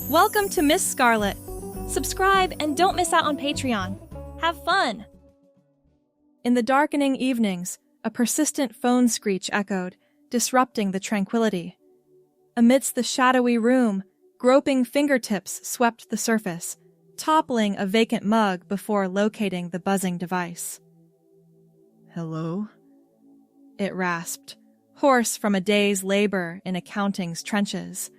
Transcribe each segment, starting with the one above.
Welcome to Miss Scarlett. Subscribe and don't miss out on Patreon. Have fun! In the darkening evenings, a persistent phone screech echoed, disrupting the tranquility. Amidst the shadowy room, groping fingertips swept the surface, toppling a vacant mug before locating the buzzing device. "Hello?" It rasped, hoarse from a day's labor in accounting's trenches.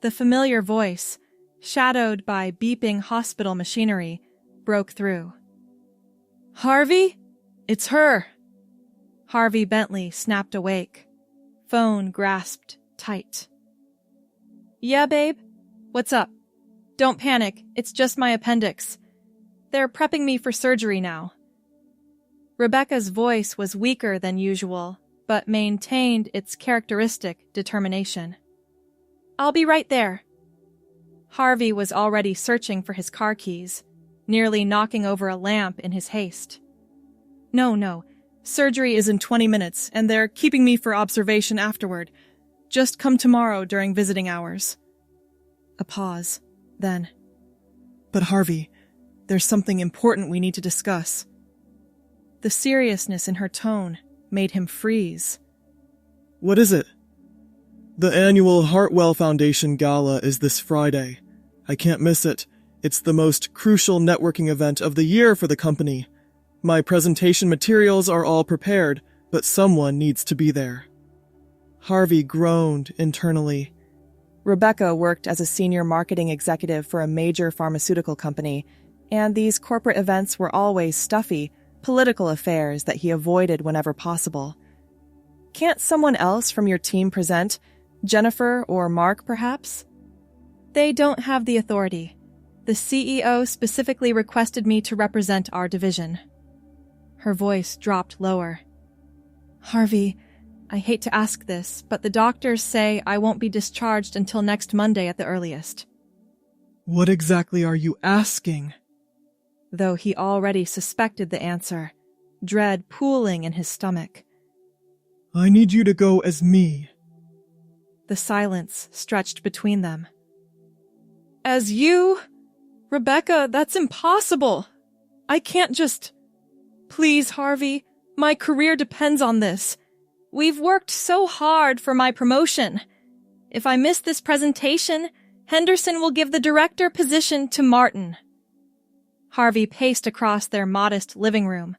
The familiar voice, shadowed by beeping hospital machinery, broke through. "Harvey? It's her!" Harvey Bentley snapped awake. Phone grasped tight. "Yeah, babe? What's up? Don't panic, it's just my appendix. They're prepping me for surgery now." Rebecca's voice was weaker than usual, but maintained its characteristic determination. "I'll be right there." Harvey was already searching for his car keys, nearly knocking over a lamp in his haste. No. Surgery is in 20 minutes, and they're keeping me for observation afterward. Just come tomorrow during visiting hours." A pause, then. "But Harvey, there's something important we need to discuss." The seriousness in her tone made him freeze. "What is it?" "The annual Hartwell Foundation Gala is this Friday. I can't miss it. It's the most crucial networking event of the year for the company. My presentation materials are all prepared, but someone needs to be there." Harvey groaned internally. Rebecca worked as a senior marketing executive for a major pharmaceutical company, and these corporate events were always stuffy, political affairs that he avoided whenever possible. "Can't someone else from your team present? Jennifer or Mark, perhaps?" "They don't have the authority. The CEO specifically requested me to represent our division." Her voice dropped lower. "Harvey, I hate to ask this, but the doctors say I won't be discharged until next Monday at the earliest." "What exactly are you asking?" Though he already suspected the answer, dread pooling in his stomach. "I need you to go as me." The silence stretched between them. "As you? Rebecca, that's impossible. I can't just... Please, Harvey, my career depends on this. We've worked so hard for my promotion. If I miss this presentation, Henderson will give the director position to Martin." Harvey paced across their modest living room,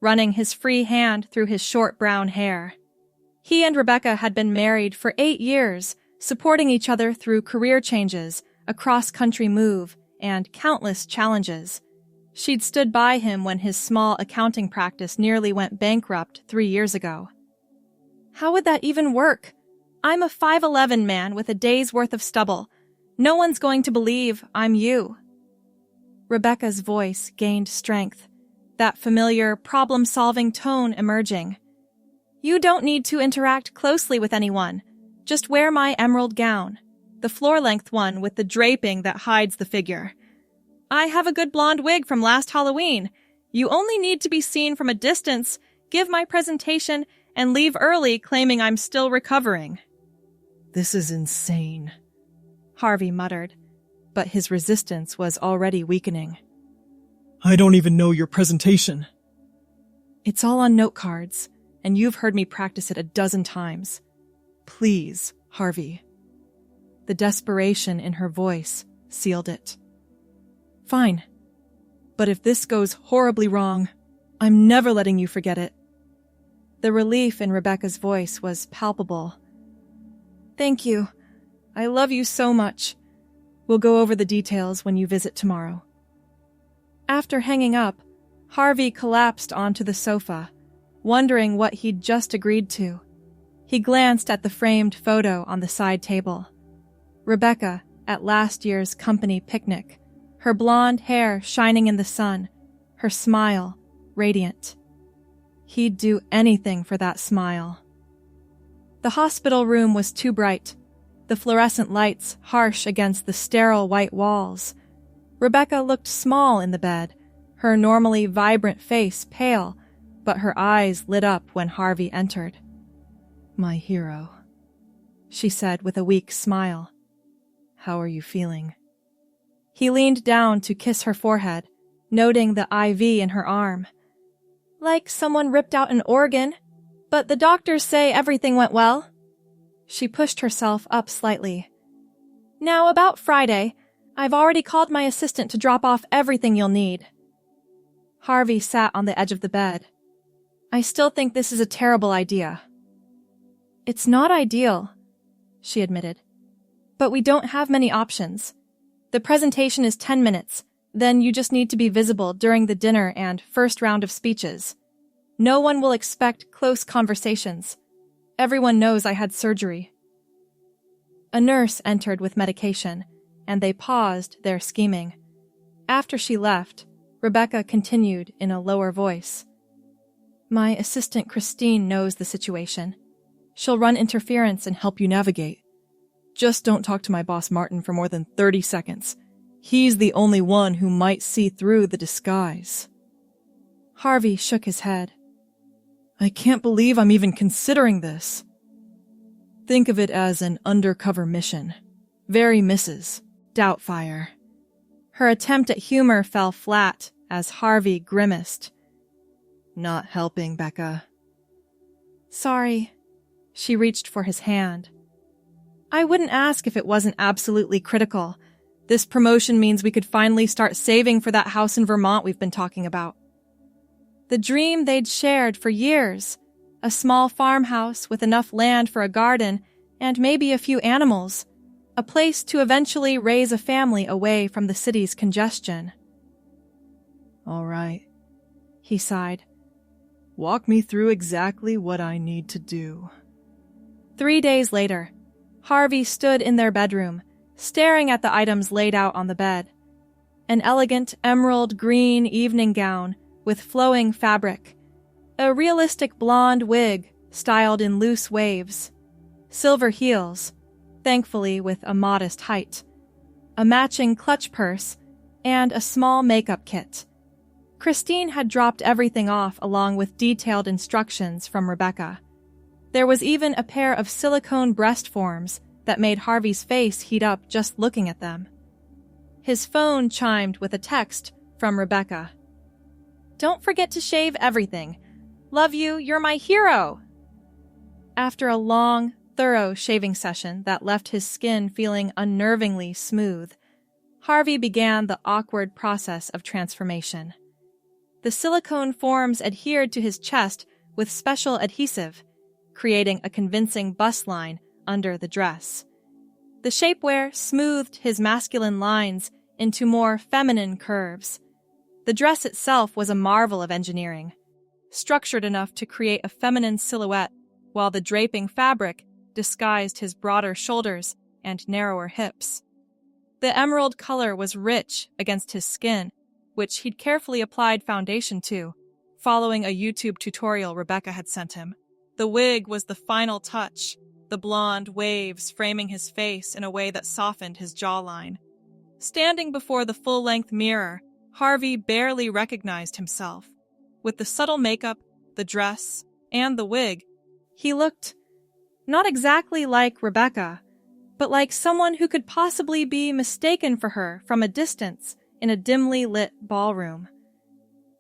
running his free hand through his short brown hair. He and Rebecca had been married for 8 years, supporting each other through career changes, a cross-country move, and countless challenges. She'd stood by him when his small accounting practice nearly went bankrupt 3 years ago. "How would that even work? I'm a 5'11" man with a day's worth of stubble. No one's going to believe I'm you." Rebecca's voice gained strength, that familiar problem-solving tone emerging. "You don't need to interact closely with anyone. Just wear my emerald gown, the floor-length one with the draping that hides the figure. I have a good blonde wig from last Halloween. You only need to be seen from a distance, give my presentation, and leave early claiming I'm still recovering." "This is insane," Harvey muttered, but his resistance was already weakening. "I don't even know your presentation." "It's all on note cards, and you've heard me practice it a dozen times. Please, Harvey." The desperation in her voice sealed it. "Fine. But if this goes horribly wrong, I'm never letting you forget it." The relief in Rebecca's voice was palpable. "Thank you. I love you so much. We'll go over the details when you visit tomorrow." After hanging up, Harvey collapsed onto the sofa, wondering what he'd just agreed to. He glanced at the framed photo on the side table. Rebecca at last year's company picnic, her blonde hair shining in the sun, her smile radiant. He'd do anything for that smile. The hospital room was too bright, the fluorescent lights harsh against the sterile white walls. Rebecca looked small in the bed, her normally vibrant face pale, but her eyes lit up when Harvey entered. "My hero," she said with a weak smile. How are you feeling? He leaned down to kiss her forehead, noting the IV in her arm. Like someone ripped out an organ, but the doctors say everything went well. She pushed herself up slightly. Now, about Friday, I've already called my assistant to drop off everything you'll need. Harvey sat on the edge of the bed. I still think this is a terrible idea. It's not ideal, she admitted. But we don't have many options. The presentation is 10 minutes, then you just need to be visible during the dinner and first round of speeches. No one will expect close conversations. Everyone knows I had surgery. A nurse entered with medication, and they paused their scheming. After she left, Rebecca continued in a lower voice. My assistant Christine knows the situation. She'll run interference and help you navigate. Just don't talk to my boss Martin for more than 30 seconds. He's the only one who might see through the disguise. Harvey shook his head. I can't believe I'm even considering this. Think of it as an undercover mission. Very Mrs. Doubtfire. Her attempt at humor fell flat as Harvey grimaced. Not helping, Becca. Sorry. She reached for his hand. I wouldn't ask if it wasn't absolutely critical. This promotion means we could finally start saving for that house in Vermont we've been talking about. The dream they'd shared for years. A small farmhouse with enough land for a garden and maybe a few animals. A place to eventually raise a family away from the city's congestion. All right, he sighed. Walk me through exactly what I need to do. 3 days later, Harvey stood in their bedroom, staring at the items laid out on the bed. An elegant emerald green evening gown with flowing fabric. A realistic blonde wig styled in loose waves. Silver heels, thankfully with a modest height. A matching clutch purse, and a small makeup kit. Christine had dropped everything off along with detailed instructions from Rebecca. There was even a pair of silicone breast forms that made Harvey's face heat up just looking at them. His phone chimed with a text from Rebecca. Don't forget to shave everything. Love you, you're my hero! After a long, thorough shaving session that left his skin feeling unnervingly smooth, Harvey began the awkward process of transformation. The silicone forms adhered to his chest with special adhesive, creating a convincing bust line under the dress. The shapewear smoothed his masculine lines into more feminine curves. The dress itself was a marvel of engineering, structured enough to create a feminine silhouette, while the draping fabric disguised his broader shoulders and narrower hips. The emerald color was rich against his skin, which he'd carefully applied foundation to, following a YouTube tutorial Rebecca had sent him. The wig was the final touch, the blonde waves framing his face in a way that softened his jawline. Standing before the full-length mirror, Harvey barely recognized himself. With the subtle makeup, the dress, and the wig, he looked not exactly like Rebecca, but like someone who could possibly be mistaken for her from a distance in a dimly lit ballroom.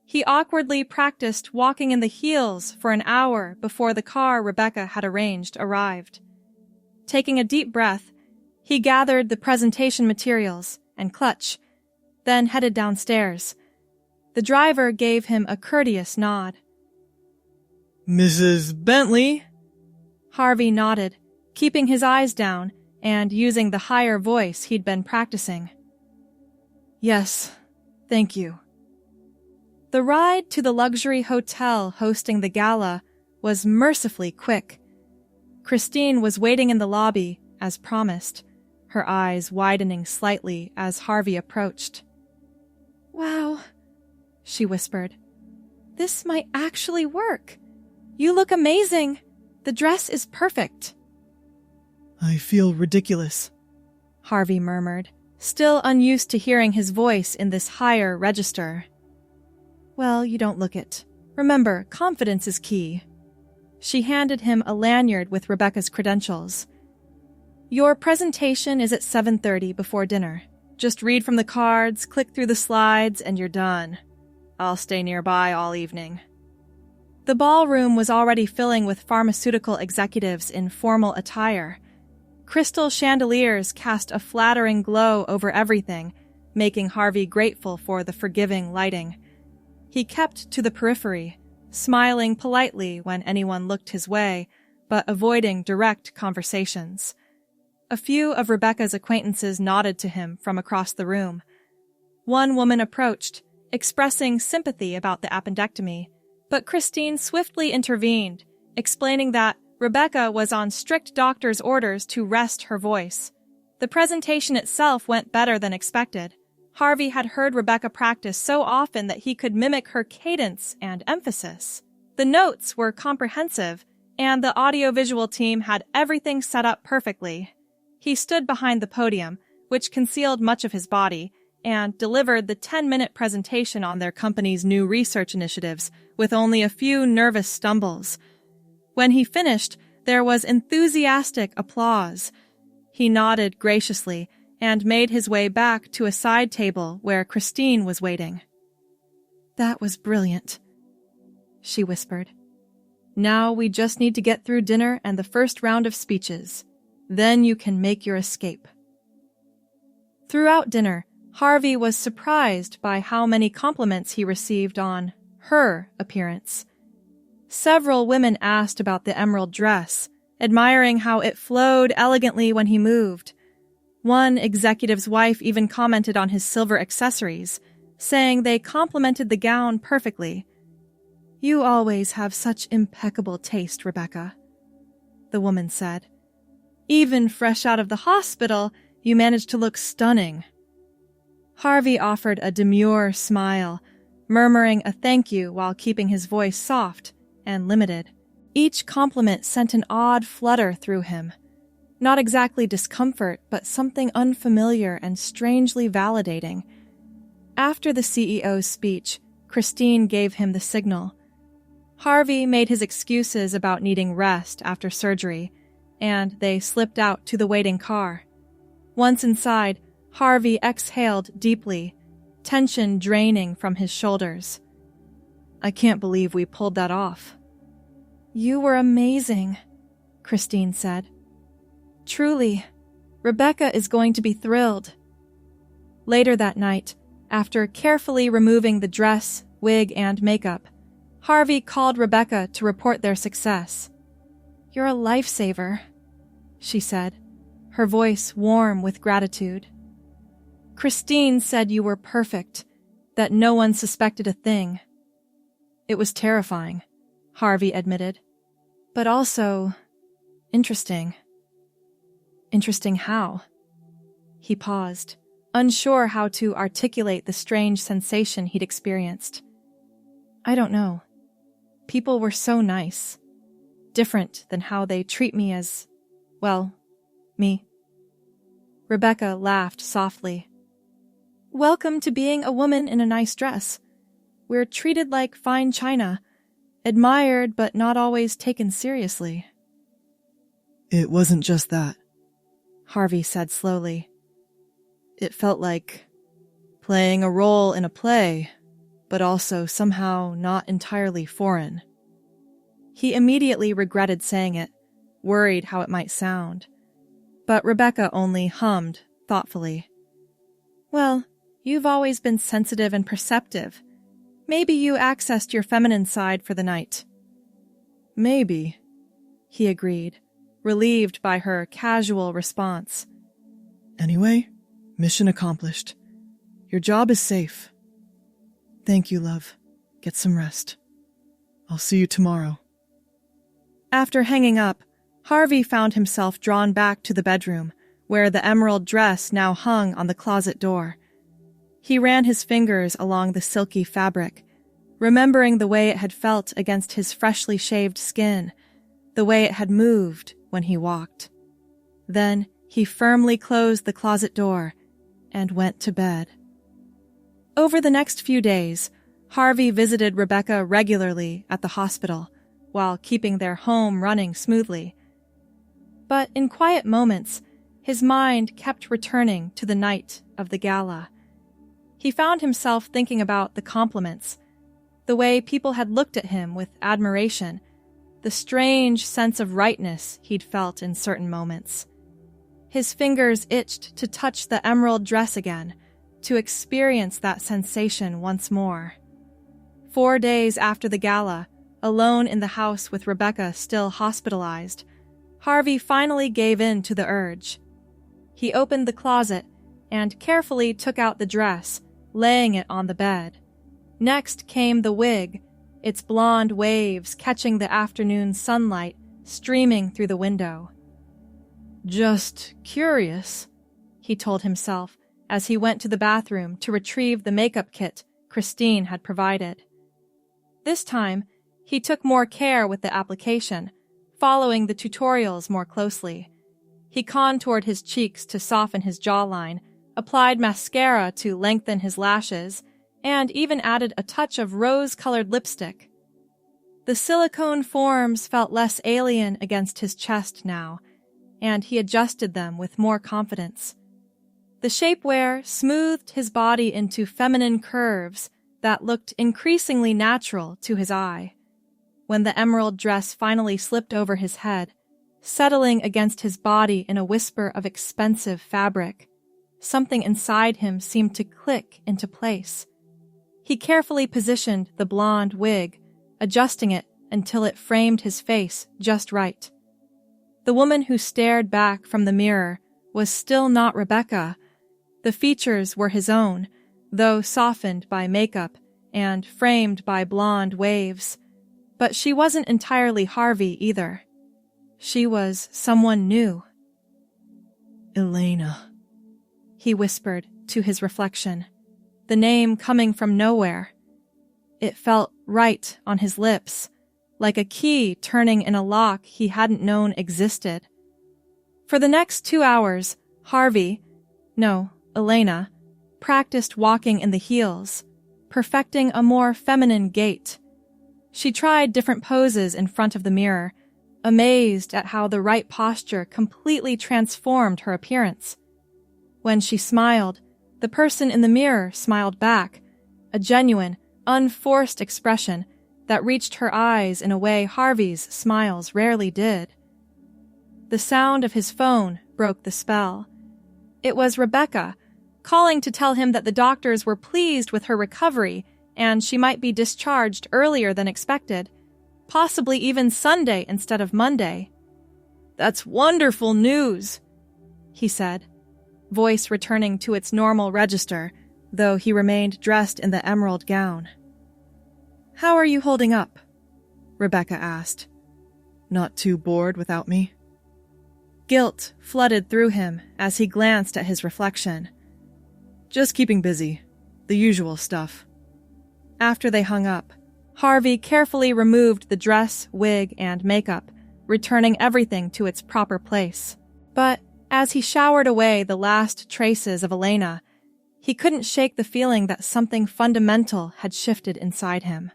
He awkwardly practiced walking in the heels for an hour before the car Rebecca had arranged arrived. Taking a deep breath, he gathered the presentation materials and clutch, then headed downstairs. The driver gave him a courteous nod. Mrs. Bentley? Harvey nodded, keeping his eyes down and using the higher voice he'd been practicing. Yes, thank you. The ride to the luxury hotel hosting the gala was mercifully quick. Christine was waiting in the lobby, as promised, her eyes widening slightly as Harvey approached. Wow, she whispered. This might actually work. You look amazing. The dress is perfect. I feel ridiculous, Harvey murmured, still unused to hearing his voice in this higher register. Well, you don't look it. Remember, confidence is key. She handed him a lanyard with Rebecca's credentials. Your presentation is at 7:30 before dinner. Just read from the cards, click through the slides, and you're done. I'll stay nearby all evening. The ballroom was already filling with pharmaceutical executives in formal attire. Crystal chandeliers cast a flattering glow over everything, making Harvey grateful for the forgiving lighting. He kept to the periphery, smiling politely when anyone looked his way, but avoiding direct conversations. A few of Rebecca's acquaintances nodded to him from across the room. One woman approached, expressing sympathy about the appendectomy, but Christine swiftly intervened, explaining that Rebecca was on strict doctor's orders to rest her voice. The presentation itself went better than expected. Harvey had heard Rebecca practice so often that he could mimic her cadence and emphasis. The notes were comprehensive, and the audiovisual team had everything set up perfectly. He stood behind the podium, which concealed much of his body, and delivered the 10-minute presentation on their company's new research initiatives with only a few nervous stumbles. When he finished, there was enthusiastic applause. He nodded graciously and made his way back to a side table where Christine was waiting. "That was brilliant," she whispered. "Now we just need to get through dinner and the first round of speeches. Then you can make your escape." Throughout dinner, Harvey was surprised by how many compliments he received on her appearance. Several women asked about the emerald dress, admiring how it flowed elegantly when he moved. One executive's wife even commented on his silver accessories, saying they complemented the gown perfectly. "You always have such impeccable taste, Rebecca," the woman said. "Even fresh out of the hospital, you managed to look stunning." Harvey offered a demure smile, murmuring a thank you while keeping his voice soft and limited. Each compliment sent an odd flutter through him. Not exactly discomfort, but something unfamiliar and strangely validating. After the CEO's speech, Christine gave him the signal. Harvey made his excuses about needing rest after surgery, and they slipped out to the waiting car. Once inside, Harvey exhaled deeply, tension draining from his shoulders. "I can't believe we pulled that off." "You were amazing," Christine said. "Truly, Rebecca is going to be thrilled." Later that night, after carefully removing the dress, wig, and makeup, Harvey called Rebecca to report their success. "You're a lifesaver," she said, her voice warm with gratitude. "Christine said you were perfect, that no one suspected a thing." "It was terrifying," Harvey admitted, "but also interesting." "Interesting how?" He paused, unsure how to articulate the strange sensation he'd experienced. "I don't know. People were so nice. Different than how they treat me as, well, me." Rebecca laughed softly. "Welcome to being a woman in a nice dress. We're treated like fine china, admired but not always taken seriously." It wasn't just that, Harvey said slowly. "It felt like playing a role in a play, but also somehow not entirely foreign." He immediately regretted saying it, worried how it might sound. But Rebecca only hummed thoughtfully. "Well, you've always been sensitive and perceptive. Maybe you accessed your feminine side for the night." "Maybe," he agreed, relieved by her casual response. "Anyway, mission accomplished. Your job is safe." "Thank you, love. Get some rest. I'll see you tomorrow." After hanging up, Harvey found himself drawn back to the bedroom, where the emerald dress now hung on the closet door. He ran his fingers along the silky fabric, remembering the way it had felt against his freshly shaved skin, the way it had moved when he walked. Then he firmly closed the closet door and went to bed. Over the next few days, Harvey visited Rebecca regularly at the hospital, while keeping their home running smoothly. But in quiet moments, his mind kept returning to the night of the gala. He found himself thinking about the compliments, the way people had looked at him with admiration, the strange sense of rightness he'd felt in certain moments. His fingers itched to touch the emerald dress again, to experience that sensation once more. 4 days after the gala, alone in the house with Rebecca still hospitalized, Harvey finally gave in to the urge. He opened the closet and carefully took out the dress, laying it on the bed. Next came the wig, its blonde waves catching the afternoon sunlight streaming through the window. "Just curious," he told himself as he went to the bathroom to retrieve the makeup kit Christine had provided. This time, he took more care with the application, following the tutorials more closely. He contoured his cheeks to soften his jawline, applied mascara to lengthen his lashes, and even added a touch of rose-colored lipstick. The silicone forms felt less alien against his chest now, and he adjusted them with more confidence. The shapewear smoothed his body into feminine curves that looked increasingly natural to his eye. When the emerald dress finally slipped over his head, settling against his body in a whisper of expensive fabric, something inside him seemed to click into place. He carefully positioned the blonde wig, adjusting it until it framed his face just right. The woman who stared back from the mirror was still not Rebecca. The features were his own, though softened by makeup and framed by blonde waves. But she wasn't entirely Harvey either. She was someone new. "Elena," he whispered to his reflection, the name coming from nowhere. It felt right on his lips, like a key turning in a lock he hadn't known existed. For the next 2 hours, Elena, practiced walking in the heels, perfecting a more feminine gait. She tried different poses in front of the mirror, amazed at how the right posture completely transformed her appearance. When she smiled, the person in the mirror smiled back, a genuine, unforced expression that reached her eyes in a way Harvey's smiles rarely did. The sound of his phone broke the spell. It was Rebecca, calling to tell him that the doctors were pleased with her recovery and she might be discharged earlier than expected, possibly even Sunday instead of Monday. "That's wonderful news," he said, voice returning to its normal register, though he remained dressed in the emerald gown. "How are you holding up?" Rebecca asked. "Not too bored without me?" Guilt flooded through him as he glanced at his reflection. "Just keeping busy. The usual stuff." After they hung up, Harvey carefully removed the dress, wig, and makeup, returning everything to its proper place. But as he showered away the last traces of Elena, he couldn't shake the feeling that something fundamental had shifted inside him.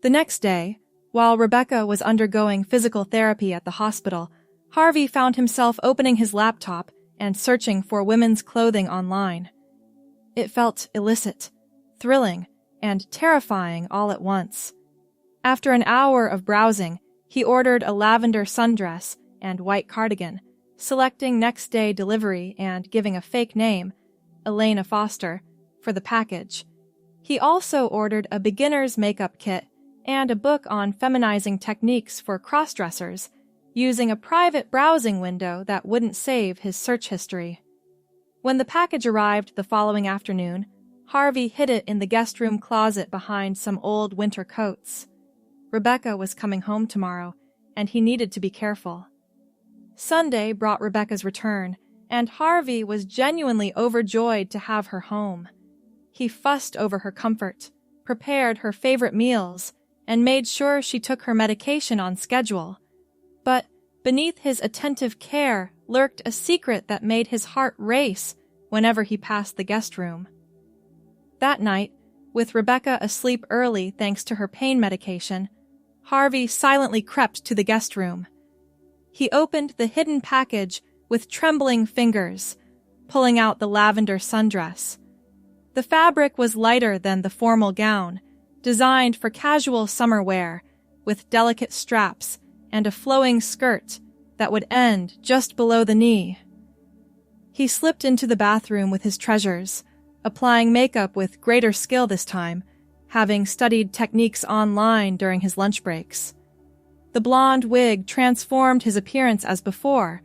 The next day, while Rebecca was undergoing physical therapy at the hospital, Harvey found himself opening his laptop and searching for women's clothing online. It felt illicit, thrilling, and terrifying all at once. After an hour of browsing, he ordered a lavender sundress and white cardigan, selecting next-day delivery and giving a fake name, Elena Foster, for the package. He also ordered a beginner's makeup kit and a book on feminizing techniques for crossdressers, using a private browsing window that wouldn't save his search history. When the package arrived the following afternoon, Harvey hid it in the guest room closet behind some old winter coats. Rebecca was coming home tomorrow, and he needed to be careful. Sunday brought Rebecca's return, and Harvey was genuinely overjoyed to have her home. He fussed over her comfort, prepared her favorite meals, and made sure she took her medication on schedule. But beneath his attentive care lurked a secret that made his heart race whenever he passed the guest room. That night, with Rebecca asleep early thanks to her pain medication, Harvey silently crept to the guest room. He opened the hidden package with trembling fingers, pulling out the lavender sundress. The fabric was lighter than the formal gown, designed for casual summer wear, with delicate straps and a flowing skirt that would end just below the knee. He slipped into the bathroom with his treasures, applying makeup with greater skill this time, having studied techniques online during his lunch breaks. The blonde wig transformed his appearance as before,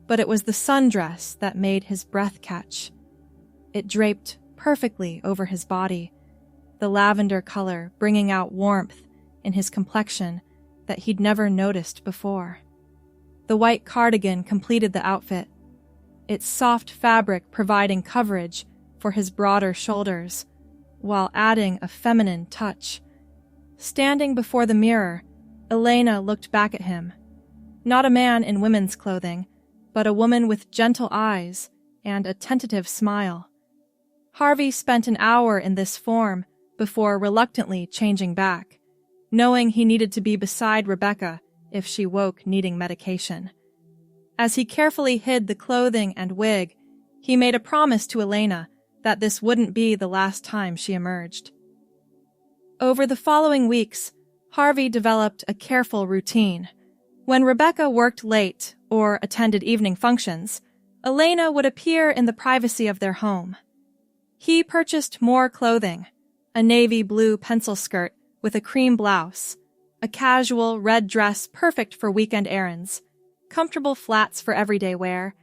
but it was the sundress that made his breath catch. It draped perfectly over his body, the lavender color bringing out warmth in his complexion that he'd never noticed before. The white cardigan completed the outfit, its soft fabric providing coverage for his broader shoulders, while adding a feminine touch. Standing before the mirror, Elena looked back at him. Not a man in women's clothing, but a woman with gentle eyes and a tentative smile. Harvey spent an hour in this form before reluctantly changing back, knowing he needed to be beside Rebecca if she woke needing medication. As he carefully hid the clothing and wig, he made a promise to Elena that this wouldn't be the last time she emerged. Over the following weeks, Harvey developed a careful routine. When Rebecca worked late or attended evening functions, Elena would appear in the privacy of their home. He purchased more clothing, a navy blue pencil skirt with a cream blouse, a casual red dress perfect for weekend errands, comfortable flats for everyday wear,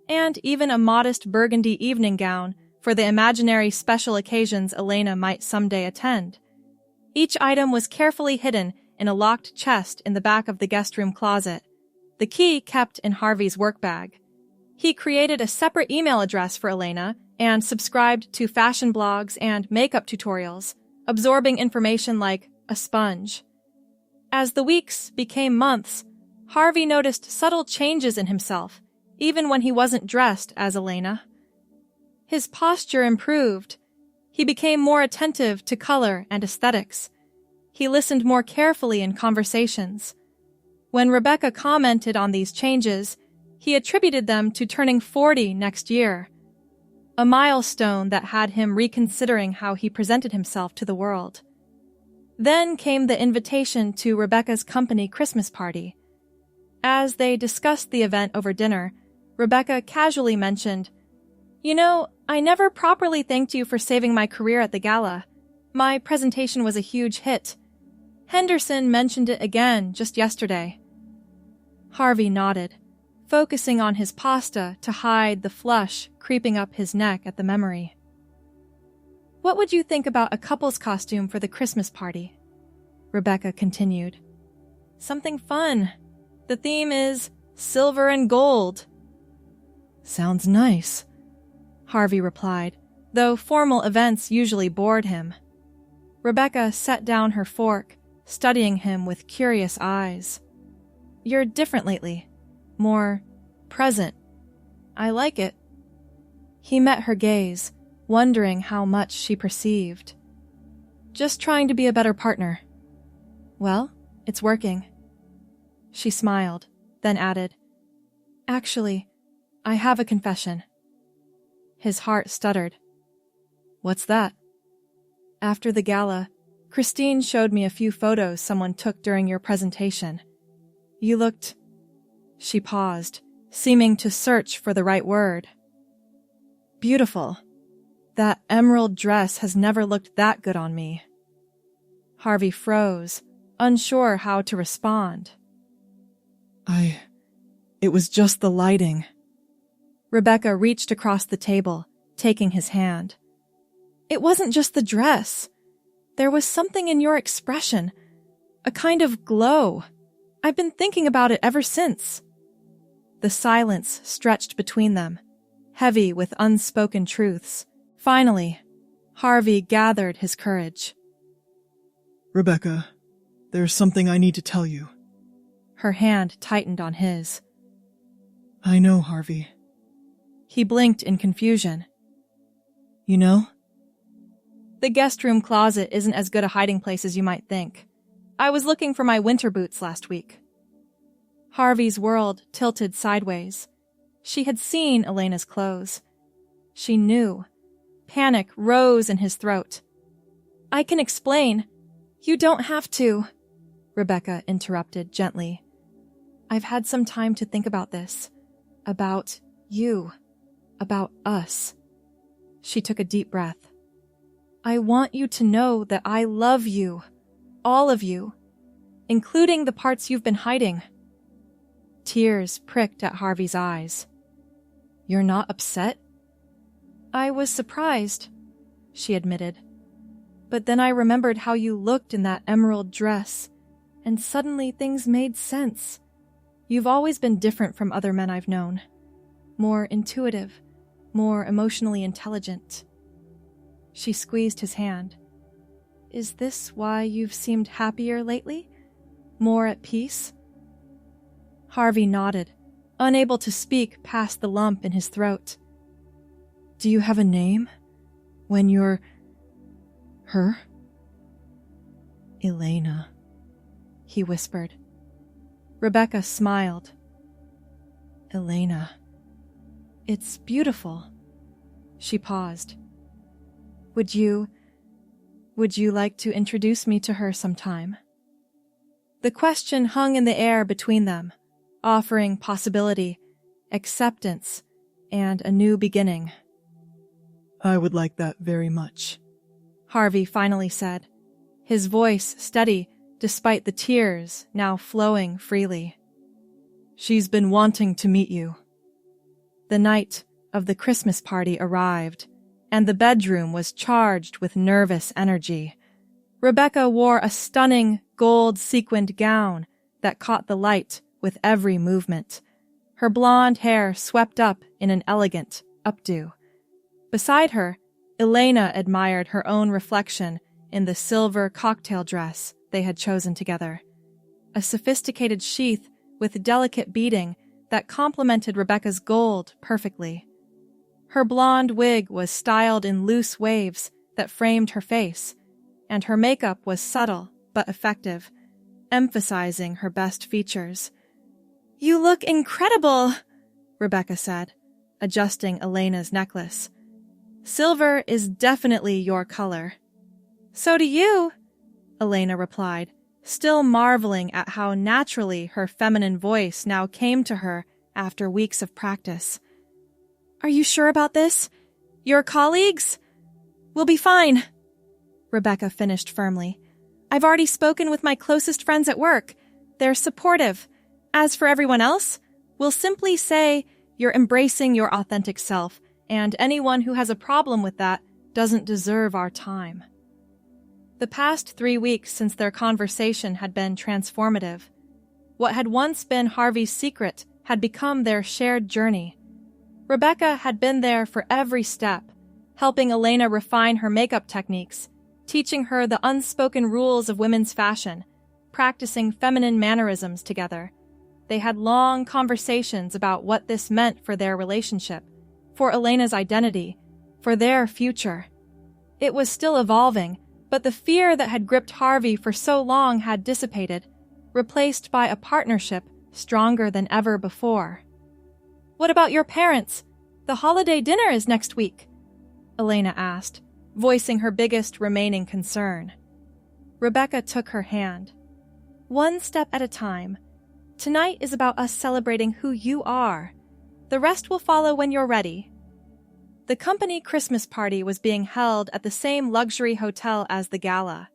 and even a modest burgundy evening gown for the imaginary special occasions Elena might someday attend. Each item was carefully hidden in a locked chest in the back of the guest room closet, the key kept in Harvey's work bag. He created a separate email address for Elena and subscribed to fashion blogs and makeup tutorials, absorbing information like a sponge. As the weeks became months, Harvey noticed subtle changes in himself, even when he wasn't dressed as Elena. His posture improved. He became more attentive to color and aesthetics. He listened more carefully in conversations. When Rebecca commented on these changes, he attributed them to turning 40 next year, a milestone that had him reconsidering how he presented himself to the world. Then came the invitation to Rebecca's company Christmas party. As they discussed the event over dinner, Rebecca casually mentioned, "You know, I never properly thanked you for saving my career at the gala. My presentation was a huge hit. Henderson mentioned it again just yesterday." Harvey nodded, focusing on his pasta to hide the flush creeping up his neck at the memory. "What would you think about a couple's costume for the Christmas party?" Rebecca continued. "Something fun. The theme is silver and gold." "Sounds nice," Harvey replied, though formal events usually bored him. Rebecca set down her fork, studying him with curious eyes. "You're different lately. More present. I like it." He met her gaze, wondering how much she perceived. "Just trying to be a better partner." "Well, it's working." She smiled, then added, "Actually, I have a confession." His heart stuttered. "What's that?" "After the gala, Christine showed me a few photos someone took during your presentation. You looked..." She paused, seeming to search for the right word. "Beautiful. That emerald dress has never looked that good on me." Harvey froze, unsure how to respond. It was just the lighting." Rebecca reached across the table, taking his hand. "It wasn't just the dress. There was something in your expression, a kind of glow. I've been thinking about it ever since." The silence stretched between them, heavy with unspoken truths. Finally, Harvey gathered his courage. "Rebecca, there's something I need to tell you." Her hand tightened on his. "I know, Harvey." He blinked in confusion. "You know?" "The guest room closet isn't as good a hiding place as you might think. I was looking for my winter boots last week." Harvey's world tilted sideways. She had seen Elena's clothes. She knew. Panic rose in his throat. "I can explain. You don't have to," Rebecca interrupted gently. "I've had some time to think about this. About you. About us." She took a deep breath. "I want you to know that I love you. All of you. Including the parts you've been hiding." Tears pricked at Harvey's eyes. "You're not upset?" "I was surprised," she admitted. "But then I remembered how you looked in that emerald dress, and suddenly things made sense. You've always been different from other men I've known. More intuitive, more emotionally intelligent." She squeezed his hand. "Is this why you've seemed happier lately? More at peace?" Harvey nodded, unable to speak past the lump in his throat. "Do you have a name? When you're... her?" "Elena," he whispered. Rebecca smiled. "Elena. It's beautiful." She paused. Would you like to introduce me to her sometime?" The question hung in the air between them, offering possibility, acceptance, and a new beginning. "I would like that very much," Harvey finally said, his voice steady despite the tears now flowing freely. "She's been wanting to meet you." The night of the Christmas party arrived, and the bedroom was charged with nervous energy. Rebecca wore a stunning gold sequined gown that caught the light with every movement. Her blonde hair swept up in an elegant updo. Beside her, Elena admired her own reflection in the silver cocktail dress they had chosen together. A sophisticated sheath with delicate beading that complemented Rebecca's gold perfectly. Her blonde wig was styled in loose waves that framed her face, and her makeup was subtle but effective, emphasizing her best features. "You look incredible," Rebecca said, adjusting Elena's necklace. "Silver is definitely your color." "So do you," Elena replied, still marveling at how naturally her feminine voice now came to her after weeks of practice. "Are you sure about this? Your colleagues?" "We'll be fine," Rebecca finished firmly. "I've already spoken with my closest friends at work. They're supportive. As for everyone else, we'll simply say you're embracing your authentic self, and anyone who has a problem with that doesn't deserve our time." The past 3 weeks since their conversation had been transformative. What had once been Harvey's secret had become their shared journey. Rebecca had been there for every step, helping Elena refine her makeup techniques, teaching her the unspoken rules of women's fashion, practicing feminine mannerisms together. They had long conversations about what this meant for their relationship, for Elena's identity, for their future. It was still evolving, but the fear that had gripped Harvey for so long had dissipated, replaced by a partnership stronger than ever before. "What about your parents? The holiday dinner is next week," Elena asked, voicing her biggest remaining concern. Rebecca took her hand. "One step at a time. Tonight is about us celebrating who you are. The rest will follow when you're ready." The company Christmas party was being held at the same luxury hotel as the gala.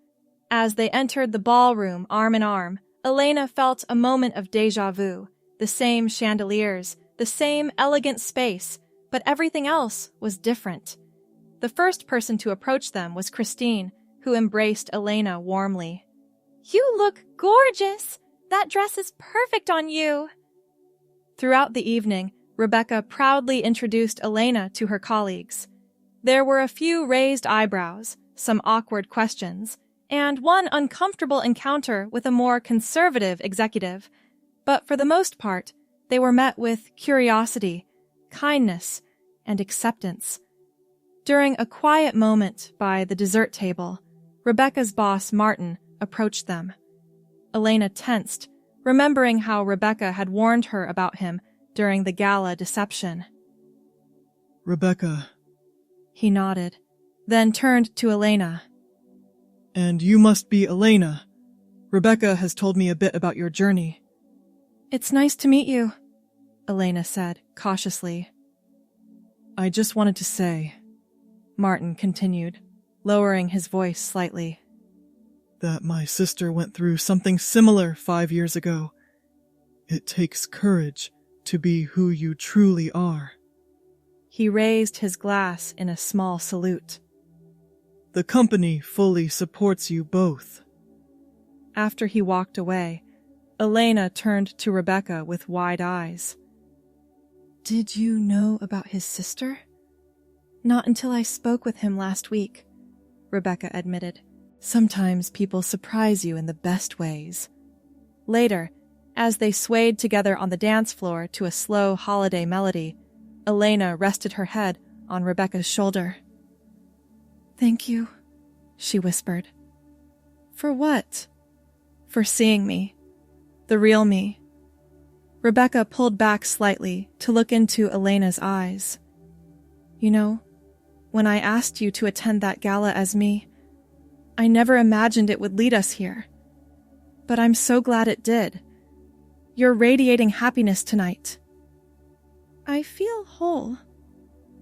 As they entered the ballroom arm in arm, Elena felt a moment of déjà vu. The same chandeliers, the same elegant space, but everything else was different. The first person to approach them was Christine, who embraced Elena warmly. "You look gorgeous! That dress is perfect on you!" Throughout the evening, Rebecca proudly introduced Elena to her colleagues. There were a few raised eyebrows, some awkward questions, and one uncomfortable encounter with a more conservative executive, but for the most part, they were met with curiosity, kindness, and acceptance. During a quiet moment by the dessert table, Rebecca's boss, Martin, approached them. Elena tensed, remembering how Rebecca had warned her about him during the gala deception. Rebecca. He nodded, then turned to Elena. And you must be Elena. Rebecca has told me a bit about your journey. It's nice to meet you, Elena said, cautiously. I just wanted to say, Martin continued, lowering his voice slightly, that my sister went through something similar 5 years ago. It takes courage to be who you truly are. He raised his glass in a small salute. The company fully supports you both. After he walked away, Elena turned to Rebecca with wide eyes. Did you know about his sister? Not until I spoke with him last week, Rebecca admitted. Sometimes people surprise you in the best ways. Later, as they swayed together on the dance floor to a slow holiday melody, Elena rested her head on Rebecca's shoulder. Thank you, she whispered. For what? For seeing me. The real me. Rebecca pulled back slightly to look into Elena's eyes. You know, when I asked you to attend that gala as me, I never imagined it would lead us here. But I'm so glad it did. You're radiating happiness tonight. I feel whole,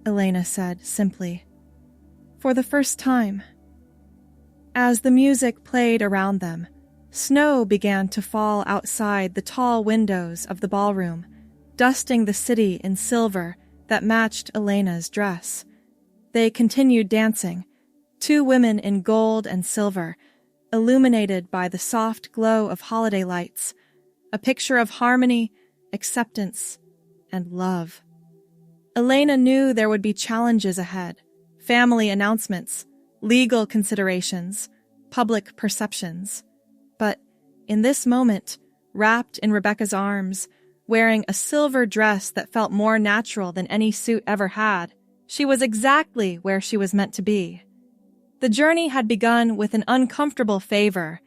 Elena said simply. For the first time. As the music played around them, snow began to fall outside the tall windows of the ballroom, dusting the city in silver that matched Elena's dress. They continued dancing, 2 women in gold and silver, illuminated by the soft glow of holiday lights, a picture of harmony, acceptance, and love. Elena knew there would be challenges ahead, family announcements, legal considerations, public perceptions. But in this moment, wrapped in Rebecca's arms, wearing a silver dress that felt more natural than any suit ever had, she was exactly where she was meant to be. The journey had begun with an uncomfortable favor,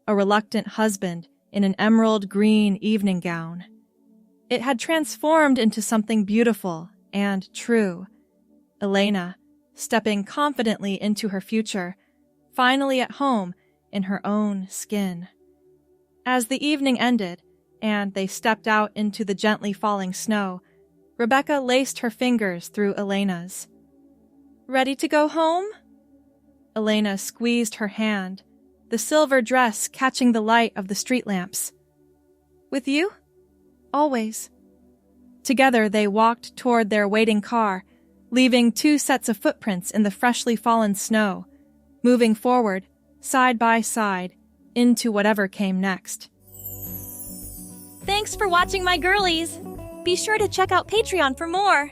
a reluctant husband in an emerald green evening gown. It had transformed into something beautiful and true. Elena, stepping confidently into her future, finally at home in her own skin. As the evening ended, and they stepped out into the gently falling snow, Rebecca laced her fingers through Elena's. Ready to go home? Elena squeezed her hand, the silver dress catching the light of the street lamps. With you? Always. Together they walked toward their waiting car, leaving 2 sets of footprints in the freshly fallen snow, moving forward, side by side, into whatever came next. Thanks for watching, my girlies! Be sure to check out Patreon for more!